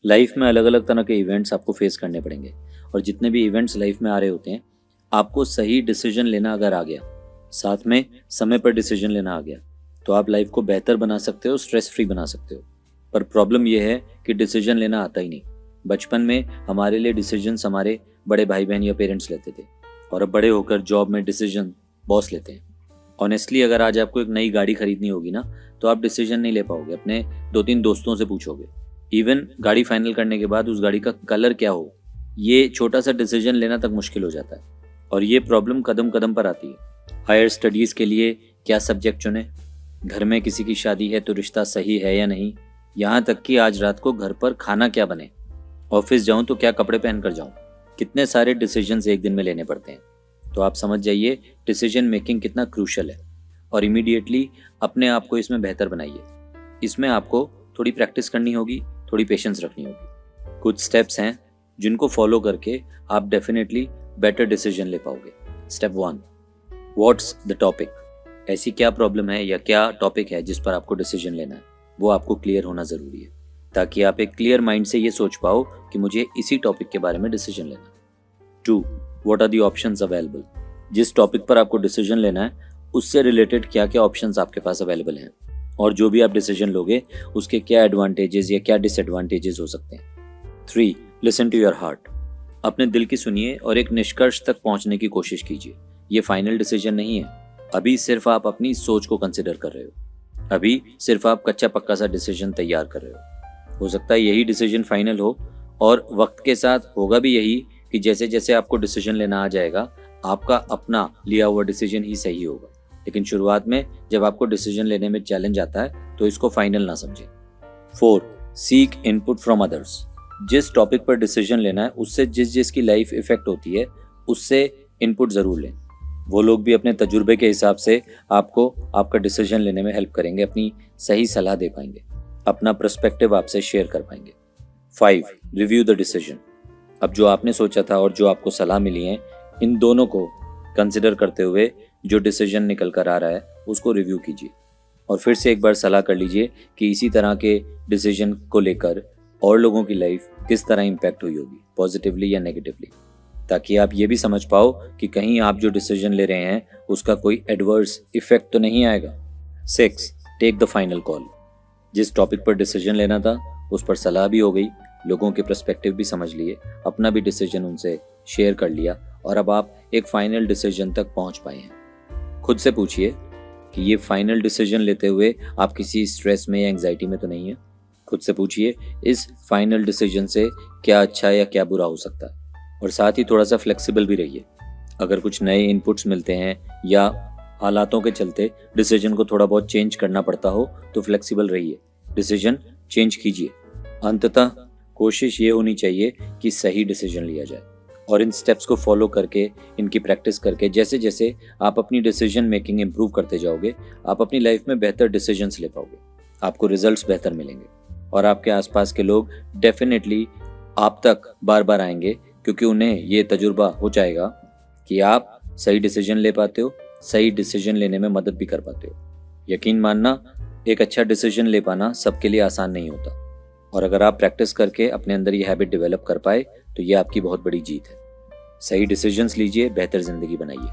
Life में अलग अलग तरह के इवेंट्स आपको फेस करने पड़ेंगे और जितने भी इवेंट्स लाइफ में आ रहे होते हैं, आपको सही डिसीजन लेना अगर आ गया, साथ में समय पर डिसीजन लेना आ गया, तो आप लाइफ को बेहतर बना सकते हो, स्ट्रेस फ्री बना सकते हो। पर प्रॉब्लम यह है कि डिसीजन लेना आता ही नहीं। बचपन में हमारे लिए डिसीजंस हमारे बड़े भाई बहन या पेरेंट्स लेते थे और अब बड़े होकर जॉब में डिसीजन बॉस लेते हैं। ऑनेस्टली अगर आज आपको एक नई गाड़ी खरीदनी होगी ना, तो आप डिसीजन नहीं ले पाओगे, अपने 2-3 दोस्तों से पूछोगे। इवन गाड़ी फाइनल करने के बाद उस गाड़ी का कलर क्या हो, ये छोटा सा डिसीजन लेना तक मुश्किल हो जाता है। और ये प्रॉब्लम कदम कदम पर आती है। हायर स्टडीज़ के लिए क्या सब्जेक्ट चुने, घर में किसी की शादी है तो रिश्ता सही है या नहीं, यहाँ तक कि आज रात को घर पर खाना क्या बने, ऑफिस जाऊँ तो क्या कपड़े पहन कर जाऊँ। कितने सारे डिसीजंस एक दिन में लेने पड़ते हैं। तो आप समझ जाइए डिसीजन मेकिंग कितना क्रूशल है। और इमीडिएटली अपने आप को इसमें बेहतर बनाइए। इसमें आपको थोड़ी प्रैक्टिस करनी होगी, थोड़ी पेशेंस रखनी होगी। कुछ स्टेप्स हैं जिनको फॉलो करके आप डेफिनेटली बेटर डिसीजन ले पाओगे। Step 1, what's the topic. ऐसी क्या प्रॉब्लम है या क्या टॉपिक है जिस पर आपको डिसीजन लेना है, वो आपको क्लियर होना ज़रूरी है, ताकि आप एक क्लियर माइंड से ये सोच पाओ कि मुझे इसी टॉपिक के बारे में डिसीजन लेना है। 2, what are the options available. जिस टॉपिक पर आपको डिसीजन लेना है उससे रिलेटेड क्या क्या ऑप्शंस आपके पास अवेलेबल हैं, और जो भी आप डिसीजन लोगे उसके क्या एडवांटेजेस या क्या डिसएडवांटेजेस हो सकते हैं। 3, लिसन टू योर हार्ट। अपने दिल की सुनिए और एक निष्कर्ष तक पहुंचने की कोशिश कीजिए। ये फाइनल डिसीजन नहीं है। अभी सिर्फ आप अपनी सोच को कंसिडर कर रहे हो। अभी सिर्फ आप कच्चा पक्का सा डिसीजन तैयार कर रहे हो सकता है यही डिसीजन फाइनल हो, और वक्त के साथ होगा भी यही कि जैसे जैसे आपको डिसीजन लेना आ जाएगा, आपका अपना लिया हुआ डिसीजन ही सही होगा। लेकिन शुरुआत में जब आपको डिसीजन लेने में चैलेंज आता है तो इसको फाइनल ना समझें। 4, सीक इनपुट फ्रॉम अदर्स। जिस टॉपिक पर डिसीजन लेना है उससे जिसकी लाइफ इफेक्ट होती है उससे इनपुट ज़रूर लें। वो लोग भी अपने तजुर्बे के हिसाब से आपको आपका डिसीजन लेने में हेल्प करेंगे, अपनी सही सलाह दे पाएंगे, अपना पर्सपेक्टिव आपसे शेयर कर पाएंगे। 5, रिव्यू द डिसीजन। अब जो आपने सोचा था और जो आपको सलाह मिली है, इन दोनों को कंसिडर करते हुए जो डिसीजन निकल कर आ रहा है उसको रिव्यू कीजिए और फिर से एक बार सलाह कर लीजिए कि इसी तरह के डिसीजन को लेकर और लोगों की लाइफ किस तरह इम्पैक्ट हुई होगी, पॉजिटिवली या नेगेटिवली, ताकि आप ये भी समझ पाओ कि कहीं आप जो डिसीजन ले रहे हैं उसका कोई एडवर्स इफेक्ट तो नहीं आएगा। 6, टेक द फाइनल कॉल। जिस टॉपिक पर डिसीजन लेना था उस पर सलाह भी हो गई, लोगों के पर्सपेक्टिव भी समझ लिए, अपना भी डिसीजन उनसे शेयर कर लिया, और अब आप एक फाइनल डिसीजन तक पहुंच पाए हैं। खुद से पूछिए कि ये फाइनल डिसीजन लेते हुए आप किसी स्ट्रेस में या एंग्जाइटी में तो नहीं है। खुद से पूछिए इस फाइनल डिसीजन से क्या अच्छा या क्या बुरा हो सकता है, और साथ ही थोड़ा सा फ्लेक्सिबल भी रहिए। अगर कुछ नए इनपुट्स मिलते हैं या हालातों के चलते डिसीजन को थोड़ा बहुत चेंज करना पड़ता हो तो फ्लेक्सिबल रहिए, डिसीजन चेंज कीजिए। अंततः कोशिश ये होनी चाहिए कि सही डिसीजन लिया जाए, और इन स्टेप्स को फॉलो करके, इनकी प्रैक्टिस करके, जैसे जैसे आप अपनी डिसीजन मेकिंग इंप्रूव करते जाओगे, आप अपनी लाइफ में बेहतर डिसीजंस ले पाओगे, आपको रिजल्ट्स बेहतर मिलेंगे, और आपके आसपास के लोग डेफिनेटली आप तक बार बार आएंगे, क्योंकि उन्हें ये तजुर्बा हो जाएगा कि आप सही डिसीजन ले पाते हो, सही डिसीजन लेने में मदद भी कर पाते हो। यकीन मानना, एक अच्छा डिसीजन ले पाना सबके लिए आसान नहीं होता, और अगर आप प्रैक्टिस करके अपने अंदर ये हैबिट डेवलप कर पाए तो ये आपकी बहुत बड़ी जीत है। सही डिसीजंस लीजिए, बेहतर जिंदगी बनाइए।